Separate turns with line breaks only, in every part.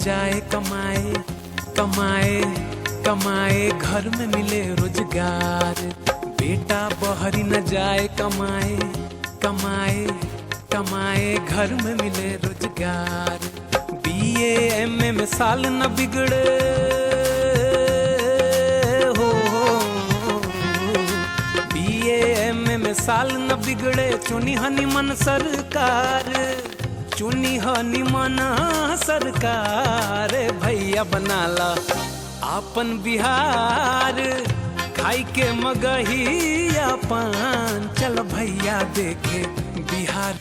जाए कमाए कमाए कमाए, घर में मिले रोजगार। बेटा बहरी न जाए कमाए कमाए कमाए, घर में मिले रोजगार। BA MA में साल न बिगड़े हो, BA MA में साल न बिगड़े। चुनी हनी मन सरकार, चुनी हनी मन सरकार। भैया बनाला आपन बिहार, खाई के मगहिया पान। चल भैया देखे बिहार।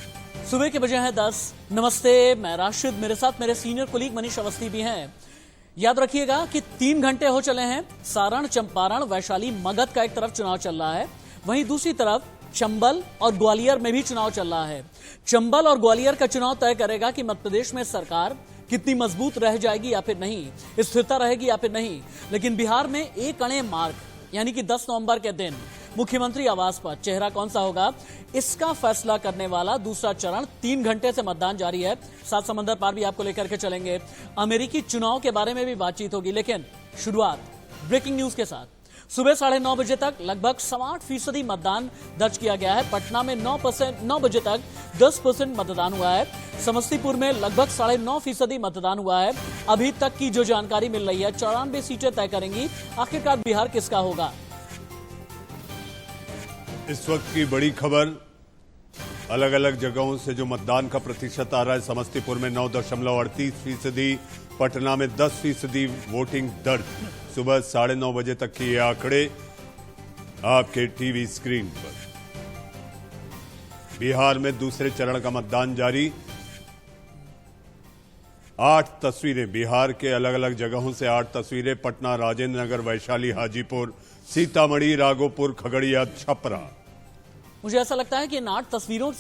सुबह के बजे हैं 10। नमस्ते, मैं राशिद, मेरे साथ मेरे सीनियर कोलीग मनीष अवस्थी भी हैं। याद रखिएगा कि 3 घंटे हो चले हैं। सारण, चंपारण, वैशाली, मगध का एक तरफ चुनाव चल रहा है, वहीं दूसरी तरफ चंबल और ग्वालियर में भी चुनाव चल रहा है। चंबल और ग्वालियर का चुनाव तय करेगा कि मध्य प्रदेश में सरकार कितनी मजबूत रह जाएगी या फिर नहीं, स्थिरता रहेगी या फिर नहीं। लेकिन बिहार में एक अणे मार्ग यानी कि 10 नवंबर के दिन मुख्यमंत्री आवास पर चेहरा कौन सा होगा, इसका फैसला करने वाला दूसरा चरण। 3 घंटे से मतदान जारी है। सात समंदर पार भी आपको लेकर के चलेंगे। अमेरिकी चुनाव के बारे में भी बातचीत होगी, लेकिन शुरुआत ब्रेकिंग न्यूज के साथ। सुबह 9:30 बजे तक लगभग 68% मतदान दर्ज किया गया है। पटना में 9 बजे तक 10% मतदान हुआ है। समस्तीपुर में लगभग 9.5% मतदान हुआ है। अभी तक की जो जानकारी मिल रही है, 94 सीटें तय करेंगी आखिरकार बिहार किसका होगा।
इस वक्त की बड़ी खबर, अलग अलग जगहों से जो मतदान का प्रतिशत आ रहा है। समस्तीपुर में 9.38%, पटना में 10% वोटिंग दर्ज। सुबह 9:30 बजे तक के ये आंकड़े आपके टीवी स्क्रीन पर। बिहार में दूसरे चरण का मतदान जारी। 8 तस्वीरें बिहार के अलग अलग जगहों से, 8 तस्वीरें। पटना, राजेंद्र नगर, वैशाली, हाजीपुर, सीतामढ़ी, राघोपुर, खगड़िया, छपरा।
मुझे ऐसा लगता है कि इन 8 तस्वीरों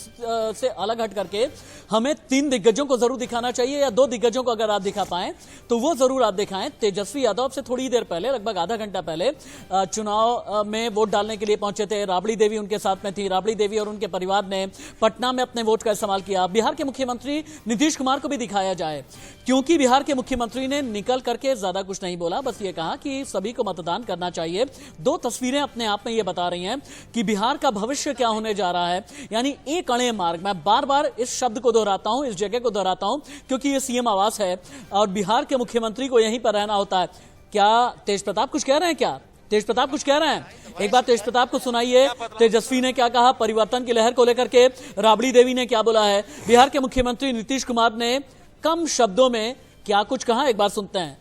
से अलग हट करके हमें 3 दिग्गजों को जरूर दिखाना चाहिए, या 2 दिग्गजों को अगर आप दिखा पाएं तो वो जरूर आप दिखाएं। तेजस्वी यादव अब से थोड़ी देर पहले, लगभग आधा घंटा पहले, चुनाव में वोट डालने के लिए पहुंचे थे। राबड़ी देवी उनके साथ में थी। राबड़ी देवी और उनके परिवार ने पटना में अपने वोट का इस्तेमाल किया। बिहार के मुख्यमंत्री नीतीश कुमार को भी दिखाया जाए, क्योंकि बिहार के मुख्यमंत्री ने निकल करके ज्यादा कुछ नहीं बोला, बस ये कहा कि सभी को मतदान करना चाहिए। 2 तस्वीरें अपने आप में ये बता रही हैं कि बिहार का भविष्य क्या होने जा रहा है, यानी एक अणे मार्ग। मैं बार बार इस शब्द को दोहराता हूं, इस जगह को दोहराता हूं, क्योंकि ये सीएम आवास है और बिहार के मुख्यमंत्री को यहीं पर रहना होता है। क्या तेज प्रताप कुछ कह रहे हैं? क्या तेज प्रताप कुछ कह रहे हैं? एक बार तेज प्रताप को सुनाइए। तेजस्वी ने क्या कहा परिवर्तन की लहर को लेकर के, राबड़ी देवी ने क्या बोला है, बिहार के मुख्यमंत्री नीतीश कुमार ने कम शब्दों में क्या कुछ कहा, एक बार सुनते हैं।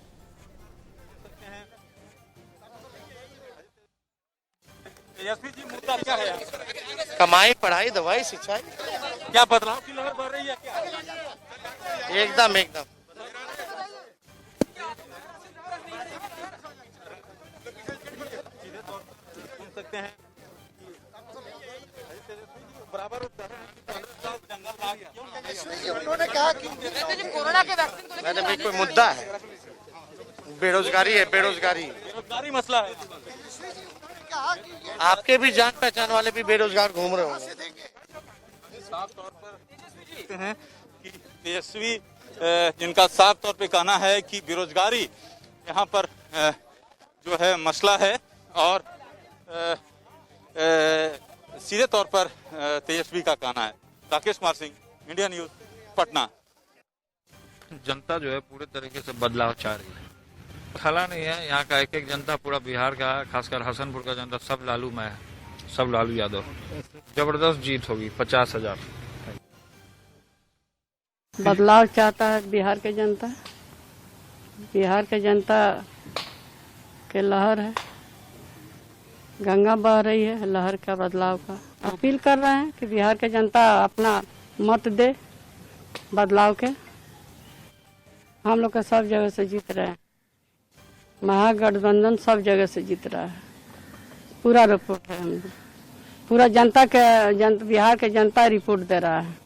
तेजस्वी जी, मुद्दा क्या है?
कमाई, पढ़ाई, दवाई, सिंचाई।
क्या बदलाव की लहर बढ़ रही है क्या?
एकदम एकदम।
सुन सकते हैं बराबर जंगल आ गया।
उन्होंने कहा कि कोरोना के वैक्सीन को लेकर भी कोई मुद्दा है। बेरोजगारी है, बेरोजगारी
मसला है।
आपके भी जान पहचान वाले भी बेरोजगार घूम रहे होंगे।
साफ तौर पर कहते हैं कि तेजस्वी जिनका साफ तौर पे कहना है कि बेरोजगारी यहाँ पर जो है मसला है, और सीधे तौर पर तेजस्वी का कहना है। Rakesh Kumar Singh, India news, Patna.
जनता जो है पूरे तरीके से बदलाव चाह रही है। खला नहीं है, यहाँ का एक जनता, पूरा बिहार का, खासकर हसनपुर का जनता सब लालू में है, सब लालू यादव। जबरदस्त जीत होगी, 50,000।
बदलाव चाहता है बिहार के जनता। बिहार के जनता के लहर है, गंगा बह रही है लहर का, बदलाव का। अपील कर रहे हैं कि बिहार के जनता अपना मत दे बदलाव के। हम लोग का सब जगह से जीत रहे हैं, महागठबंधन सब जगह से जीत रहा है। पूरा रिपोर्ट है, हम पूरा बिहार के जनता रिपोर्ट दे रहा है।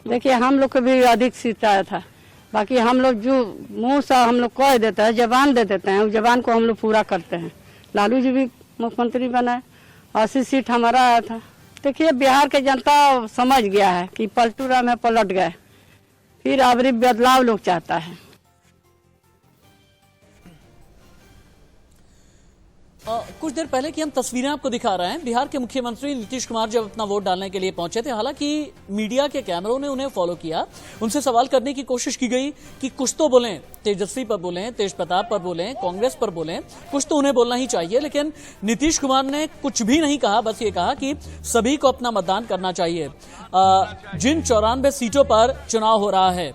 देखिए, हम लोग को भी अधिक सीट आया था, बाकी हम लोग जो मुंह से हम लोग कह देते हैं, जबान दे देते हैं, उस जबान को हम लोग पूरा करते हैं। लालू जी भी मुख्यमंत्री बनाए, 80 सीट हमारा आया था। देखिए, बिहार के जनता समझ गया है कि पलटू राम में पलट गए। फिर अब बदलाव लोग चाहता है।
कुछ देर पहले की हम तस्वीरें आपको दिखा रहे हैं। बिहार के मुख्यमंत्री नीतीश कुमार जब अपना वोट डालने के लिए पहुंचे थे, हालांकि मीडिया के कैमरों ने उन्हें फॉलो किया, उनसे सवाल करने की कोशिश की गई कि कुछ तो बोलें, तेजस्वी पर बोलें, तेज प्रताप पर बोलें, कांग्रेस पर बोलें, कुछ तो उन्हें बोलना ही चाहिए। लेकिन नीतीश कुमार ने कुछ भी नहीं कहा, बस ये कहा कि सभी को अपना मतदान करना चाहिए। जिन 94 सीटों पर चुनाव हो रहा है,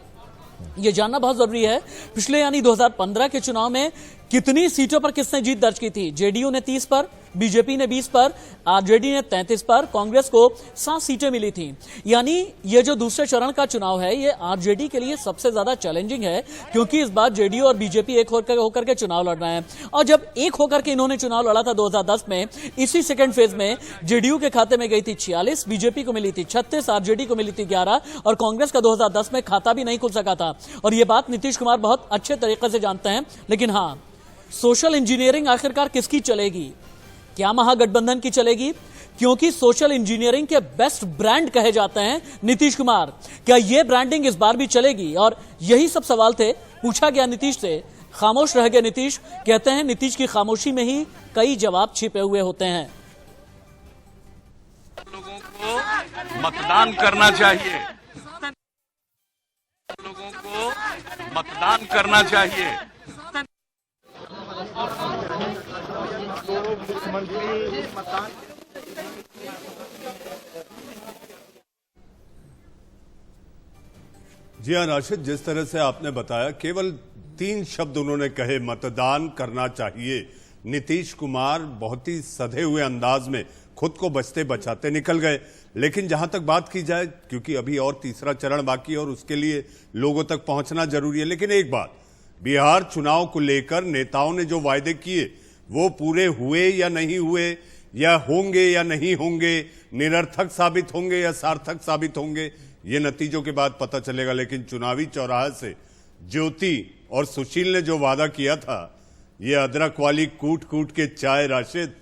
ये जानना बहुत जरूरी है। पिछले यानी 2015 के चुनाव में कितनी सीटों पर किसने जीत दर्ज की थी? जेडीयू ने 30 पर, बीजेपी ने 20 पर, आरजेडी ने 33 पर, कांग्रेस को 7 सीटें मिली थी। यानी ये जो दूसरे चरण का चुनाव है, ये आरजेडी के लिए सबसे ज्यादा चैलेंजिंग है, क्योंकि इस बार जेडीयू और बीजेपी एक होकर के चुनाव लड़ रहे हैं। और जब एक होकर के इन्होंने चुनाव लड़ा था 2010 में, इसी सेकेंड फेज में जेडीयू के खाते में गई थी 46, बीजेपी को मिली थी 36, आरजेडी को मिली थी 11 और कांग्रेस का 2010 में खाता भी नहीं खुल सका था। और ये बात नीतीश कुमार बहुत अच्छे तरीके से जानते हैं। लेकिन हाँ, सोशल इंजीनियरिंग आखिरकार किसकी चलेगी? क्या महागठबंधन की चलेगी? क्योंकि सोशल इंजीनियरिंग के बेस्ट ब्रांड कहे जाते हैं नीतीश कुमार। क्या यह ब्रांडिंग इस बार भी चलेगी? और यही सब सवाल थे, पूछा गया नीतीश से, खामोश रह गए नीतीश। कहते हैं नीतीश की खामोशी में ही कई जवाब छिपे हुए होते हैं।
लोगों को मतदान करना चाहिए, लोगों को मतदान करना चाहिए।
जी हाँ राशिद, जिस तरह से आपने बताया, केवल 3 शब्द उन्होंने कहे, मतदान करना चाहिए। नीतीश कुमार बहुत ही सधे हुए अंदाज में खुद को बचते बचाते निकल गए। लेकिन जहां तक बात की जाए, क्योंकि अभी और तीसरा चरण बाकी है और उसके लिए लोगों तक पहुंचना जरूरी है, लेकिन एक बात, बिहार चुनाव को लेकर नेताओं ने जो वायदे किए वो पूरे हुए या नहीं हुए, या होंगे या नहीं होंगे, निरर्थक साबित होंगे या सार्थक साबित होंगे, ये नतीजों के बाद पता चलेगा। लेकिन चुनावी चौराहे से ज्योति और सुशील ने जो वादा किया था, ये अदरक वाली कूट कूट के चाय राशिद,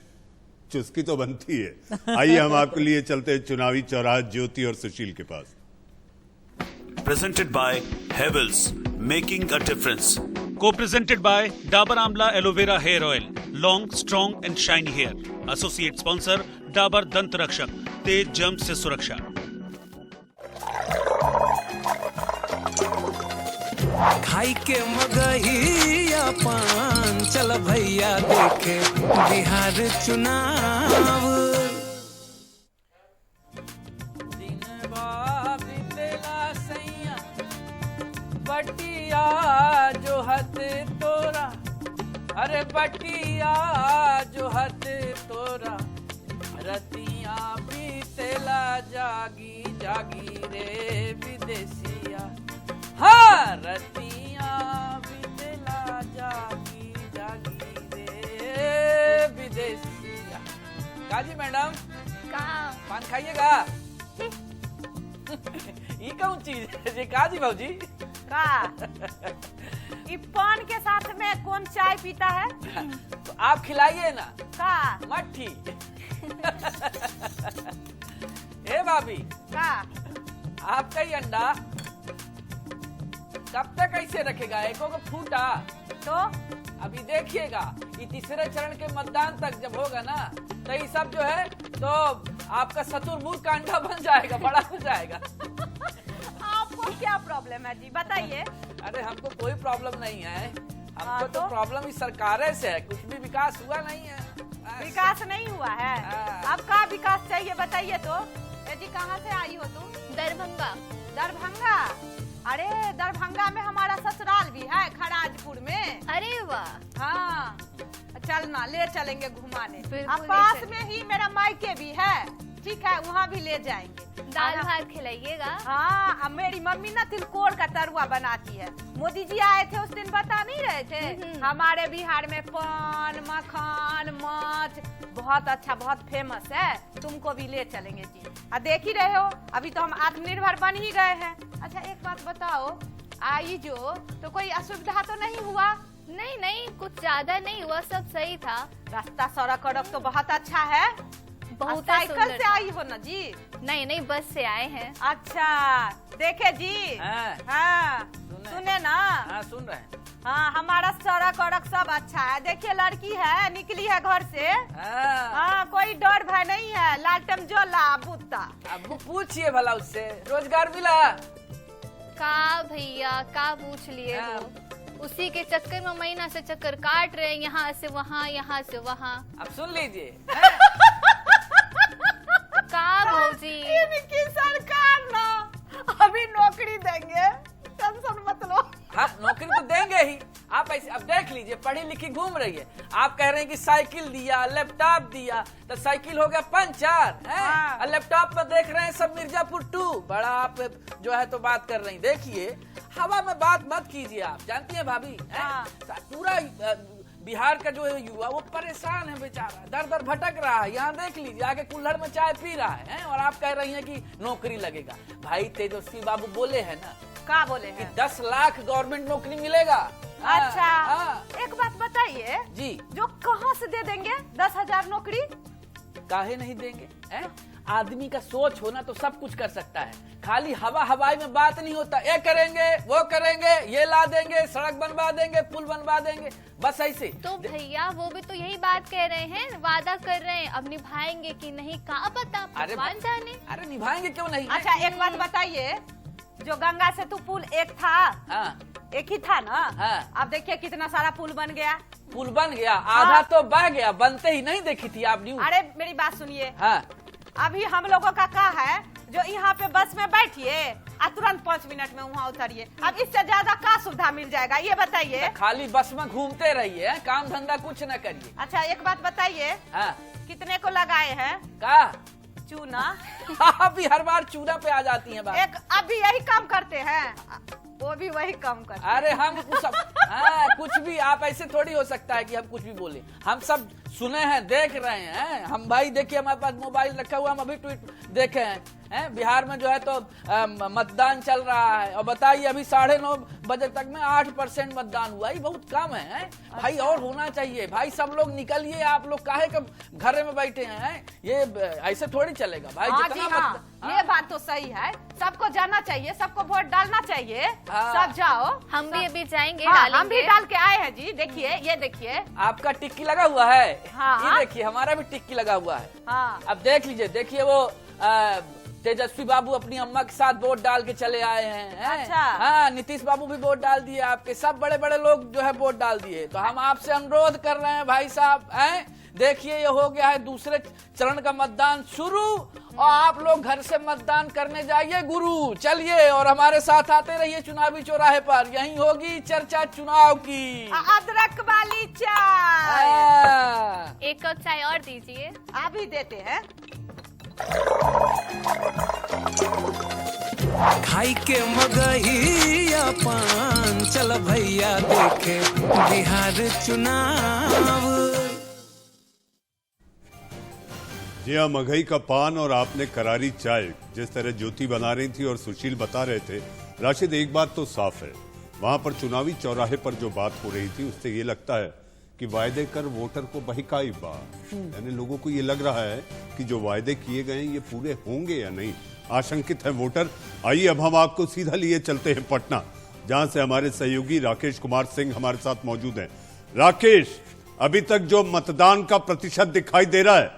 चुस्की तो बनती है। आइए हम आपके लिए चलते हैं चुनावी चौराहे ज्योति और सुशील के पास।
Presented by Havells, making a difference.
Co-presented by Dabur Amla Aloe Vera Hair Oil, long, strong and shiny hair. Associate sponsor Dabur Dant Rakshak, Tej germ से सुरक्षा।
खाई के मगहिया पान, चल भैया देखे बिहार चुनाव।
बटिया जो हत तोरा, अरे बटिया जो हत तोरा, रतिया बीतेला जागी जागी रे विदेशिया। हाँ, रतिया बीतेला जागी जागी रे विदेशिया। काजी मैडम, पान खाइएगा? ये कौन चीज है जी? काजी भाजी
का पान के साथ में कौन चाय पीता है?
तो आप खिलाइए ना।
का
मट्ठी। ए भाभी
का
आपका ही अंडा कब तक ऐसे रखेगा? एको को फूटा
तो
अभी देखिएगा, ये तीसरे चरण के मतदान तक जब होगा ना, तो ये सब जो है तो आपका शतुरमुर्ग का अंडा बन जाएगा, बड़ा हो जाएगा।
आपको क्या प्रॉब्लम है जी, बताइए।
अरे हमको कोई प्रॉब्लम नहीं है, हमको तो प्रॉब्लम इस सरकार से है, कुछ भी विकास हुआ नहीं है।
विकास नहीं हुआ है? अब का विकास चाहिए बताइए तो। जी कहाँ से आई हो तुम?
दरभंगा।
दरभंगा? अरे दरभंगा में हमारा ससुराल भी है, खड़ाजपुर में।
अरे वाह।
हाँ, चलना, ले चलेंगे घुमाने। पास में ही मेरा मायके भी है, ठीक है, वहाँ भी ले जाएंगे।
दाल भात खिलाइएगा।
हाँ, मेरी मम्मी ना तिलकोर का तरुआ बनाती है। मोदी जी आए थे उस दिन, बता नहीं रहे थे? हमारे बिहार में पान, मखान, माछ बहुत अच्छा, बहुत फेमस है, तुमको भी ले चलेंगे जी। देख ही रहे हो, अभी तो हम आत्मनिर्भर बन ही गए हैं। अच्छा एक बात बताओ, आई जो तो कोई असुविधा तो नहीं हुआ?
नहीं नहीं, कुछ ज्यादा नहीं हुआ, सब सही था।
रास्ता सड़क तो बहुत अच्छा है।
बहुत
साइकिल से आई हो ना जी?
नहीं नहीं, बस से आए हैं।
अच्छा, देखे जी। हाँ सुने ना।
हाँ सुन रहे हैं।
हाँ हमारा सड़क वड़क सब अच्छा है। देखिए लड़की है निकली है घर से। हाँ कोई डर भय नहीं है। लालटेन जोला बुत्ता।
अब पूछिए भला उससे रोजगार मिला
का भैया का पूछ लिए वो उसी के चक्कर में महीना से चक्कर काट रहे हैं, यहाँ से वहाँ यहाँ से वहाँ।
अब सुन लीजिए
का भौजी
इनकी सरकार ना अभी नौकरी देंगे, टेंशन मत लो।
हाँ नौकरी तो देंगे ही। आप ऐसे अब देख लीजिए पढ़ी लिखी घूम रही है। आप कह रहे हैं कि साइकिल दिया लैपटॉप दिया, तो साइकिल हो गया पंचर है। और लैपटॉप में देख रहे हैं सब मिर्जापुर 2। बड़ा आप जो है तो बात कर रही। देखिए हवा में बात मत कीजिए। आप जानती हैं भाभी पूरा बिहार का जो है युवा वो परेशान है बेचारा, दर दर भटक रहा है। यहाँ देख लीजिए आके कुल्हड़ में चाय पी रहा है और आप कह रही हैं कि नौकरी लगेगा। भाई तेजस्वी बाबू बोले हैं ना,
क्या बोले हैं?
कि 10 लाख गवर्नमेंट नौकरी मिलेगा।
अच्छा एक बात बताइए
जी,
जो कहाँ से दे देंगे 10,000 नौकरी?
काहे नहीं देंगे है? आदमी का सोच होना तो सब कुछ कर सकता है। खाली हवाई में बात नहीं होता। ये करेंगे वो करेंगे, ये ला देंगे, सड़क बनवा देंगे, पुल बनवा देंगे, बस ऐसे।
तो भैया वो भी तो यही बात कह रहे हैं, वादा कर रहे हैं, अब निभाएंगे कि नहीं कहाँ पता, भगवान जाने।
अरे निभाएंगे क्यों नहीं।
अच्छा एक बात बताइए, जो गंगा सेतु पुल एक था, एक ही था ना? अब देखिए कितना सारा पुल बन गया।
पुल बन गया, आधा तो बह गया, बनते ही नहीं देखी थी आप न्यूज़।
अरे मेरी बात सुनिए। अभी हम लोगों का क्या है, जो यहाँ पे बस में बैठिए और तुरंत 5 मिनट में वहाँ उतरिए। अब इससे ज्यादा क्या सुविधा मिल जाएगा ये बताइए।
खाली बस में घूमते रहिए, काम धंधा कुछ न करिए।
अच्छा एक बात बताइए, कितने को लगाए हैं?
का
चूना।
अभी हर बार चूना पे आ जाती हैं बात।
एक अभी यही काम करते हैं, वो भी वही काम करते हैं।
अरे हम कुछ भी, आप ऐसे थोड़ी हो सकता है कि हम कुछ भी बोले। हम सब सुने हैं, देख रहे हैं। हम भाई देखिए हमारे पास मोबाइल रखा हुआ, हम अभी ट्वीट देखे हैं। बिहार में जो है तो मतदान चल रहा है और बताइए अभी 9:30 बजे तक में 8% मतदान हुआ। ये बहुत कम है भाई, और होना चाहिए भाई। सब लोग निकलिए, आप लोग काहे के घर में बैठे हैं? ये ऐसे थोड़ी चलेगा भाई। जितना
ये बात तो सही है, सबको जाना चाहिए, सबको वोट डालना चाहिए। सब जाओ,
हम भी अभी जाएंगे।
हम भी डाल के आए हैं जी। देखिए ये देखिए
आपका टिक्की लगा हुआ है। ये देखिए हमारा भी टिक्की लगा हुआ है। अब देख लीजिए, देखिए वो तेजस्वी बाबू अपनी अम्मा के साथ वोट डाल के चले आए हैं।
अच्छा।
हाँ नीतीश बाबू भी वोट डाल दिए, आपके सब बड़े बड़े लोग जो है वोट डाल दिए। तो हम आपसे अनुरोध कर रहे हैं भाई साहब, देखिए ये हो गया है दूसरे चरण का मतदान शुरू और आप लोग घर से मतदान करने जाइए गुरु। चलिए और हमारे साथ आते रहिए चुनावी चौराहे पर, यही होगी चर्चा चुनाव की।
अदरक वाली चाय।
एक कप चाय और दीजिए।
अभी देते हैं।
खाई के मगहिया पान, चल भैया देखे बिहार चुनाव।
जी हाँ, मगही का पान और आपने करारी चाय, जिस तरह ज्योति बना रही थी और सुशील बता रहे थे। राशिद एक बात तो साफ है, वहां पर चुनावी चौराहे पर जो बात हो रही थी उससे ये लगता है कि वायदे कर वोटर को बहकाई बा। यानी लोगों को ये लग रहा है कि जो वायदे किए गए ये पूरे होंगे या नहीं, आशंकित है वोटर। आइए अब हम आपको सीधा लिए चलते हैं पटना, जहां से हमारे सहयोगी राकेश कुमार सिंह हमारे साथ मौजूद हैं। राकेश, अभी तक जो मतदान का प्रतिशत दिखाई दे रहा है,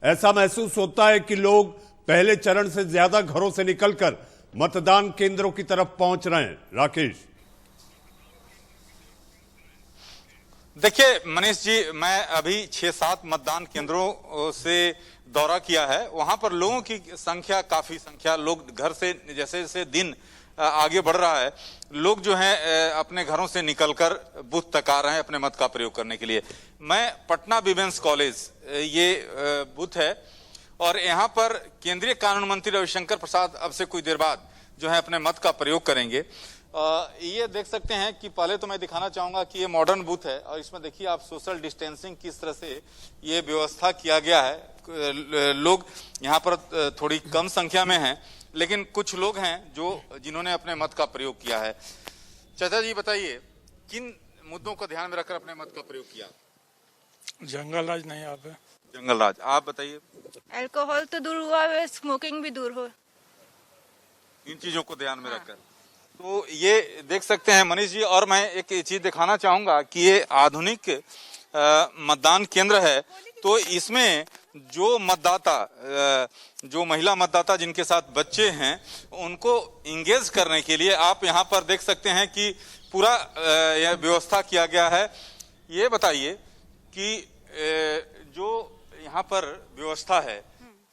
ऐसा महसूस होता है कि लोग पहले चरण से ज्यादा घरों से निकलकर मतदान केंद्रों की तरफ पहुंच रहे हैं। राकेश।
देखिए मनीष जी, मैं अभी 6-7 मतदान केंद्रों से दौरा किया है। वहां पर लोगों की संख्या, काफी संख्या, लोग घर से जैसे जैसे दिन आगे बढ़ रहा है, लोग जो हैं अपने घरों से निकलकर बूथ तक आ रहे हैं अपने मत का प्रयोग करने के लिए। मैं पटना विमेंस कॉलेज ये बूथ है और यहाँ पर केंद्रीय कानून मंत्री रविशंकर प्रसाद अब से कुछ देर बाद जो है अपने मत का प्रयोग करेंगे। ये देख सकते हैं कि पहले तो मैं दिखाना चाहूंगा कि ये मॉडर्न बूथ है और इसमें देखिए आप सोशल डिस्टेंसिंग किस तरह से ये व्यवस्था किया गया है। लोग यहाँ पर थोड़ी कम संख्या में हैं, लेकिन कुछ लोग हैं जिन्होंने अपने मत का प्रयोग किया है। चाचा जी बताइए, किन मुद्दों को ध्यान में रखकर अपने मत का प्रयोग किया?
जंगल राज नहीं आप है।
जंगल राज। आप बताइए।
अल्कोहल तो दूर हुआ है, स्मोकिंग भी दूर हो।
इन चीजों को ध्यान में रखकर। तो ये देख सकते हैं मनीष जी, और मैं एक चीज दिखाना चाहूंगा कि ये आधुनिक मतदान केंद्र है। तो इसमें जो मतदाता, जो महिला मतदाता जिनके साथ बच्चे हैं, उनको इंगेज करने के लिए आप यहाँ पर देख सकते हैं कि पूरा यह व्यवस्था किया गया है। ये बताइए कि जो यहाँ पर व्यवस्था है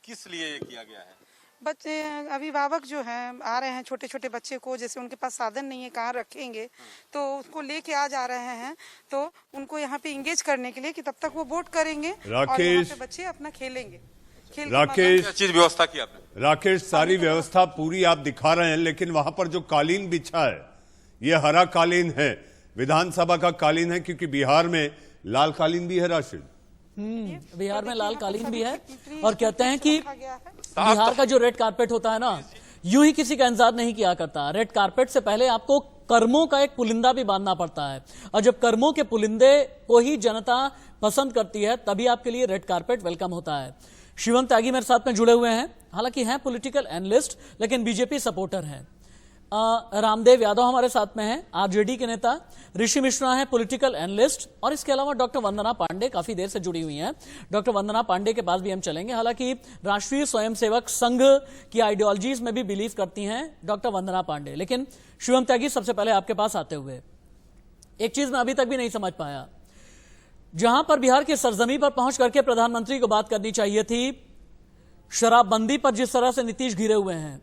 किस लिए ये किया गया है?
बच्चे अभिभावक जो हैं आ रहे हैं, छोटे छोटे बच्चे को, जैसे उनके पास साधन नहीं है, कहाँ रखेंगे, तो उसको लेके आ जा रहे हैं, तो उनको यहाँ पे इंगेज करने के लिए कि तब तक वो वोट करेंगे और यहाँ पे बच्चे अपना खेलेंगे।
राकेश,
चीज व्यवस्था की आपने?
राकेश, सारी व्यवस्था पूरी आप दिखा रहे हैं, लेकिन वहां पर जो कालीन बिछा है ये हरा कालीन है, विधानसभा का कालीन है, क्योंकि बिहार में लाल कालीन भी है राशिद।
बिहार में लाल कालीन भी है, और कहते हैं कि बिहार का जो रेड कारपेट होता है ना, यूं ही किसी का इंतजार नहीं किया करता। रेड कारपेट से पहले आपको कर्मों का एक पुलिंदा भी बांधना पड़ता है, और जब कर्मों के पुलिंदे को ही जनता पसंद करती है तभी आपके लिए रेड कारपेट वेलकम होता है। शिवम त्यागी मेरे साथ में जुड़े हुए हैं, हालांकि हैं पॉलिटिकल एनालिस्ट लेकिन बीजेपी सपोर्टर हैं। रामदेव यादव हमारे साथ में हैं, आरजेडी के नेता। ऋषि मिश्रा हैं, पॉलिटिकल एनालिस्ट, और इसके अलावा डॉक्टर वंदना पांडे काफी देर से जुड़ी हुई हैं। डॉक्टर वंदना पांडे के पास भी हम चलेंगे। हालांकि राष्ट्रीय स्वयंसेवक संघ की आइडियोलॉजीज में भी बिलीव करती हैं डॉक्टर वंदना पांडे। लेकिन शिवम त्यागी, सबसे पहले आपके पास आते हुए एक चीज मैं अभी तक भी नहीं समझ पाया, जहां पर बिहार की सरजमी पर पहुंच करके प्रधानमंत्री को बात करनी चाहिए थी, शराबबंदी पर जिस तरह से नीतीश घिरे हुए हैं,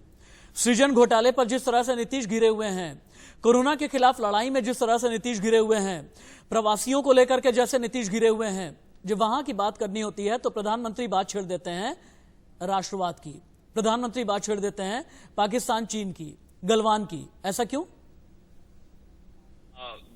सृजन घोटाले पर जिस तरह से नीतीश घिरे हुए हैं, कोरोना के खिलाफ लड़ाई में जिस तरह से नीतीश घिरे हुए हैं, प्रवासियों को लेकर के जैसे नीतीश घिरे हुए हैं, जब वहां की बात करनी होती है तो प्रधानमंत्री बात छेड़ देते हैं राष्ट्रवाद की, प्रधानमंत्री बात छेड़ देते हैं पाकिस्तान चीन की, गलवान की। ऐसा क्यों?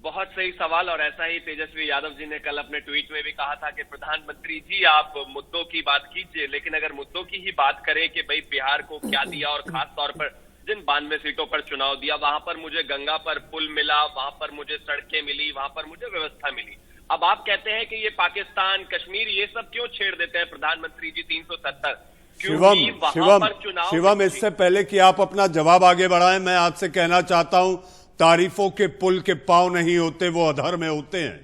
बहुत सही सवाल, और ऐसा ही तेजस्वी यादव जी ने कल अपने ट्वीट में भी कहा था कि प्रधानमंत्री जी आप मुद्दों की बात कीजिए, लेकिन अगर मुद्दों की ही बात करें कि भाई बिहार को क्या दिया, और खास तौर पर जिन 92 सीटों पर चुनाव दिया, वहां पर मुझे गंगा पर पुल मिला, वहां पर मुझे सड़कें मिली, वहां पर मुझे व्यवस्था मिली। अब आप कहते हैं कि ये पाकिस्तान, कश्मीर, ये सब क्यों छेड़ देते हैं प्रधानमंत्री जी 370?
शिवम, इससे पहले कि आप अपना जवाब आगे बढ़ाएं, मैं आपसे कहना चाहता हूं, तारीफों के पुल के पांव नहीं होते, वो अधर में होते हैं।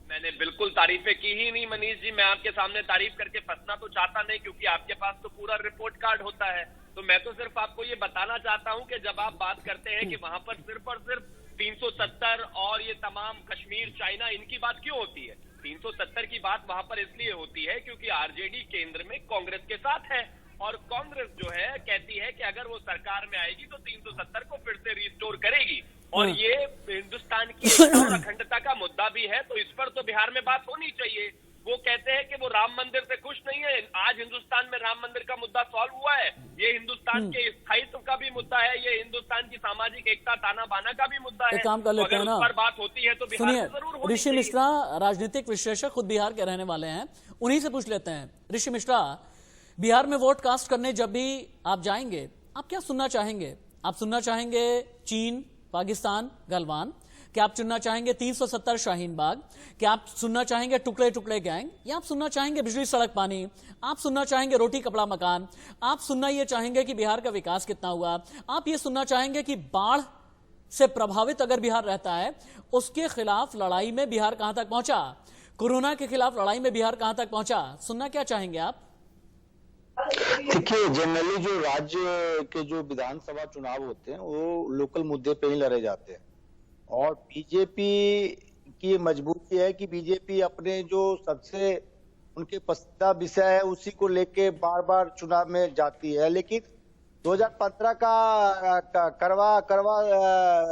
मैंने बिल्कुल तारीफें की ही नहीं मनीष जी, मैं आपके सामने तारीफ करके फंसना तो चाहता नहीं, क्योंकि आपके पास तो पूरा रिपोर्ट कार्ड होता है। तो मैं तो सिर्फ आपको ये बताना चाहता हूं कि जब आप बात करते हैं कि वहां पर सिर्फ और सिर्फ 370 और ये तमाम कश्मीर, चाइना, इनकी बात क्यों होती है? 370 की बात वहां पर इसलिए होती है क्योंकि आरजेडी केंद्र में कांग्रेस के साथ है, और कांग्रेस जो है कहती है कि अगर वो सरकार में आएगी तो 370 को फिर से रिस्टोर करेगी, और ये हिंदुस्तान की एकता और अखंडता का मुद्दा भी है, तो इस पर तो बिहार में बात होनी चाहिए। वो कहते हैं कि वो राम मंदिर से खुश नहीं है। आज हिंदुस्तान में राम मंदिर का मुद्दा सॉल्व हुआ है, ये हिंदुस्तान के स्थायित्व का भी मुद्दा है, ये हिंदुस्तान की सामाजिक एकता, ताना बाना का भी मुद्दा है।
काम कर लेते हैं ना,
पर बात होती है तो बिहार में जरूर होनी
ऋषि मिश्रा राजनीतिक विश्लेषक, खुद बिहार के रहने वाले हैं, उन्हीं से पूछ लेते हैं। ऋषि मिश्रा, बिहार में वोट कास्ट करने जब भी आप जाएंगे, आप क्या सुनना चाहेंगे? आप सुनना चाहेंगे चीन, पाकिस्तान, गलवान? क्या आप चुनना चाहेंगे 370 शाहीन बाग? क्या आप सुनना चाहेंगे टुकड़े टुकड़े गैंग? या आप सुनना चाहेंगे बिजली सड़क पानी? आप सुनना चाहेंगे रोटी कपड़ा मकान? आप सुनना ये चाहेंगे कि बिहार का विकास कितना हुआ? आप ये सुनना चाहेंगे कि बाढ़ से प्रभावित अगर बिहार रहता है, उसके खिलाफ लड़ाई में बिहार कहां तक पहुंचा? कोरोना के खिलाफ लड़ाई में बिहार कहां तक पहुंचा? सुनना क्या चाहेंगे आप?
देखिए, जनरली जो राज्य के जो विधानसभा चुनाव होते हैं वो लोकल मुद्दे पे ही लड़े जाते हैं, और बीजेपी की मजबूरी है कि बीजेपी अपने जो सबसे उनके पसंदीदा विषय है उसी को लेके बार बार चुनाव में जाती है। लेकिन 2015 का करवा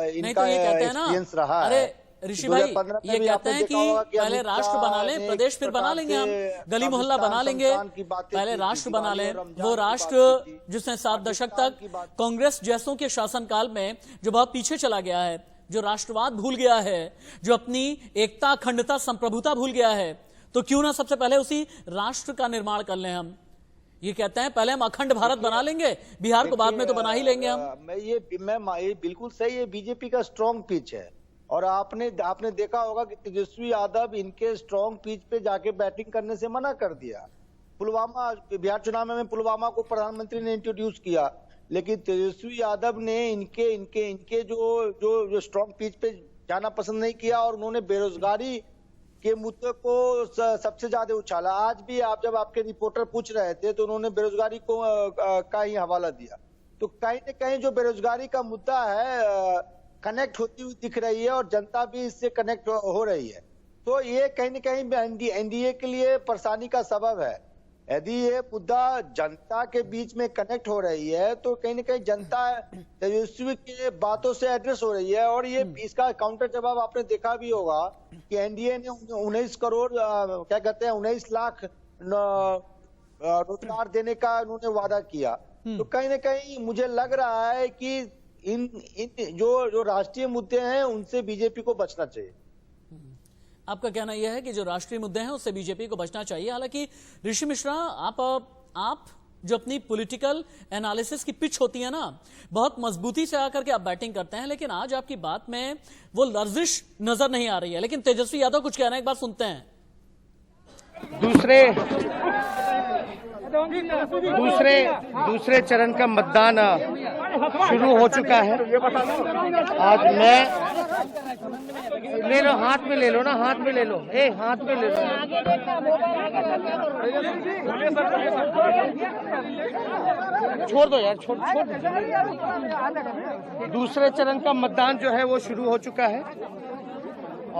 इनका एक्सपीरियंस रहा है।
ऋषि भाई, ये कहते हैं कि पहले राष्ट्र बना लें, प्रदेश फिर बना लेंगे, हम गली मोहल्ला बना लेंगे, पहले राष्ट्र बना लें। वो राष्ट्र जिसने 7 दशक तक कांग्रेस जैसों के शासनकाल में जो बहुत पीछे चला गया है, जो राष्ट्रवाद भूल गया है, जो अपनी एकता, अखंडता, संप्रभुता भूल गया है, तो क्यों ना सबसे पहले उसी राष्ट्र का निर्माण कर लें हम। ये कहते हैं पहले हम अखंड भारत बना लेंगे, बिहार को बाद में तो बना ही लेंगे हम।
ये बिल्कुल सही है, बीजेपी का स्ट्रॉन्ग पिच है, और आपने देखा होगा कि तेजस्वी यादव इनके स्ट्रॉन्ग पिच पे जाके बैटिंग करने से मना कर दिया। पुलवामा, बिहार चुनाव में पुलवामा को प्रधानमंत्री ने इंट्रोड्यूस किया, लेकिन तेजस्वी यादव ने इनके जो स्ट्रॉन्ग पिच पे जाना पसंद नहीं किया और उन्होंने बेरोजगारी के मुद्दे को सबसे ज्यादा उछाला। आज भी जब आपके रिपोर्टर पूछ रहे थे तो उन्होंने बेरोजगारी को का ही हवाला दिया। तो कहीं न कहीं जो बेरोजगारी का मुद्दा है कनेक्ट होती हुई दिख रही है और जनता भी इससे कनेक्ट हो रही है। तो ये कहीं न कहीं एनडीए के लिए परेशानी का सबब है। यदि ये मुद्दा जनता के बीच में कनेक्ट हो रही है तो कहीं न कहीं जनता तेजस्वी के बातों से एड्रेस हो रही है। और ये इसका काउंटर जवाब आपने देखा भी होगा कि एनडीए ने 19 करोड़ 19 लाख रोजगार देने का उन्होंने वादा किया। तो कहीं न कहीं मुझे लग रहा है कि इन जो राष्ट्रीय मुद्दे हैं उनसे बीजेपी को बचना चाहिए।
आपका कहना यह है कि जो राष्ट्रीय मुद्दे हैं उससे बीजेपी को बचना चाहिए। हालांकि ऋषि मिश्रा, आप जो अपनी पॉलिटिकल एनालिसिस की पिच होती है ना, बहुत मजबूती से आकर के आप बैटिंग करते हैं, लेकिन आज आपकी बात में वो लर्जिश नजर नहीं आ रही है। लेकिन तेजस्वी यादव कुछ कहना है, एक बार सुनते हैं।
दूसरे चरण का मतदान शुरू हो चुका है। आज मैं ले लो, हाथ में ले लो ना, हाथ में ले लो, हाथ में ले लो। छोड़ दो यार, छोड़। दूसरे चरण का मतदान जो है वो शुरू हो चुका है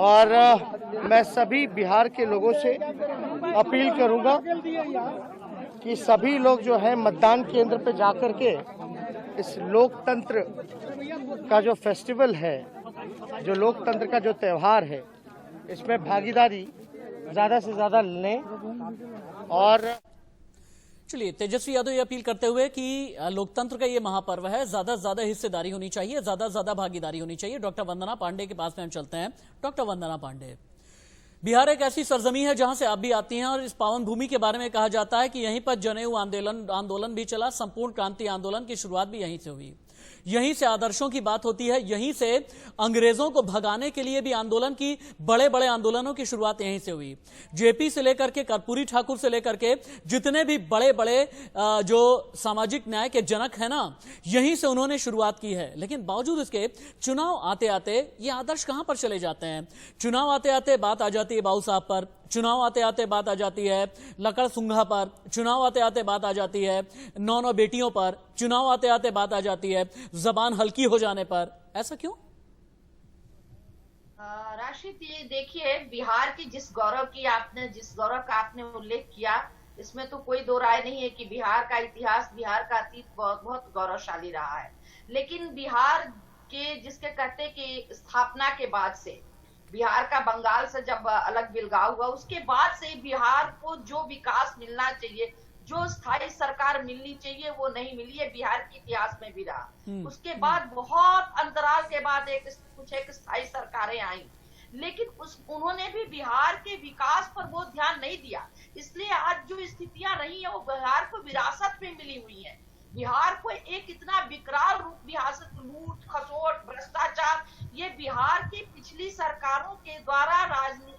और मैं सभी बिहार के लोगों से अपील करूंगा कि सभी लोग जो है मतदान केंद्र पे जाकर के इस लोकतंत्र का जो फेस्टिवल है, जो लोकतंत्र का जो त्योहार है, इसमें भागीदारी ज्यादा से ज्यादा लें। और
चलिए, तेजस्वी यादव ये अपील करते हुए कि लोकतंत्र का ये महापर्व है, ज्यादा से ज्यादा हिस्सेदारी होनी चाहिए, ज्यादा से ज्यादा भागीदारी होनी चाहिए। डॉक्टर वंदना पांडे के पास में हम चलते हैं। डॉक्टर वंदना पांडे, बिहार एक ऐसी सरजमी है जहां से आप भी आती हैं और इस पावन भूमि के बारे में कहा जाता है कि यहीं पर जनेऊ आंदोलन भी चला, संपूर्ण क्रांति आंदोलन की शुरुआत भी यहीं से हुई। यहीं से आदर्शों की बात होती है, यहीं से अंग्रेजों को भगाने के लिए भी आंदोलन की, बड़े बड़े आंदोलनों की शुरुआत यहीं से हुई। जेपी से लेकर के कर्पूरी ठाकुर से लेकर के जितने भी बड़े बड़े जो सामाजिक न्याय के जनक हैं ना, यहीं से उन्होंने शुरुआत की है। लेकिन बावजूद इसके चुनाव आते आते ये आदर्श कहां पर चले जाते हैं? चुनाव आते आते बात आ जाती है बाबू साहब पर, चुनाव आते आते बात आ जाती है लकड़ सुंघा पर, चुनाव आते आते बात आ जाती है 9 बेटियों पर, चुनाव आते आते बात आ जाती है जबान हल्की हो जाने पर। ऐसा क्यों?
राशिद, ये देखिए, बिहार की जिस गौरव का आपने उल्लेख किया, इसमें तो कोई दो राय नहीं है कि बिहार का इतिहास, बिहार का अतीत बहुत गौरवशाली रहा है। लेकिन बिहार के जिसके कहते कि स्थापना के बाद से, बिहार का बंगाल से जब अलग बिलगाव हुआ, उसके बाद से बिहार को जो विकास मिलना चाहिए, जो स्थायी सरकार मिलनी चाहिए, वो नहीं मिली है। बिहार के इतिहास में भी रहा। उसके बाद बहुत अंतराल के बाद एक स्थायी सरकारें आई, लेकिन उन्होंने भी बिहार के विकास पर वो ध्यान नहीं दिया। इसलिए आज जो स्थितियां रही है वो बिहार को विरासत में मिली हुई है। बिहार को एक इतना विकराल रूप, लूट खसोट, भ्रष्टाचार, ये बिहार की पिछली सरकारों के द्वारा राजनीति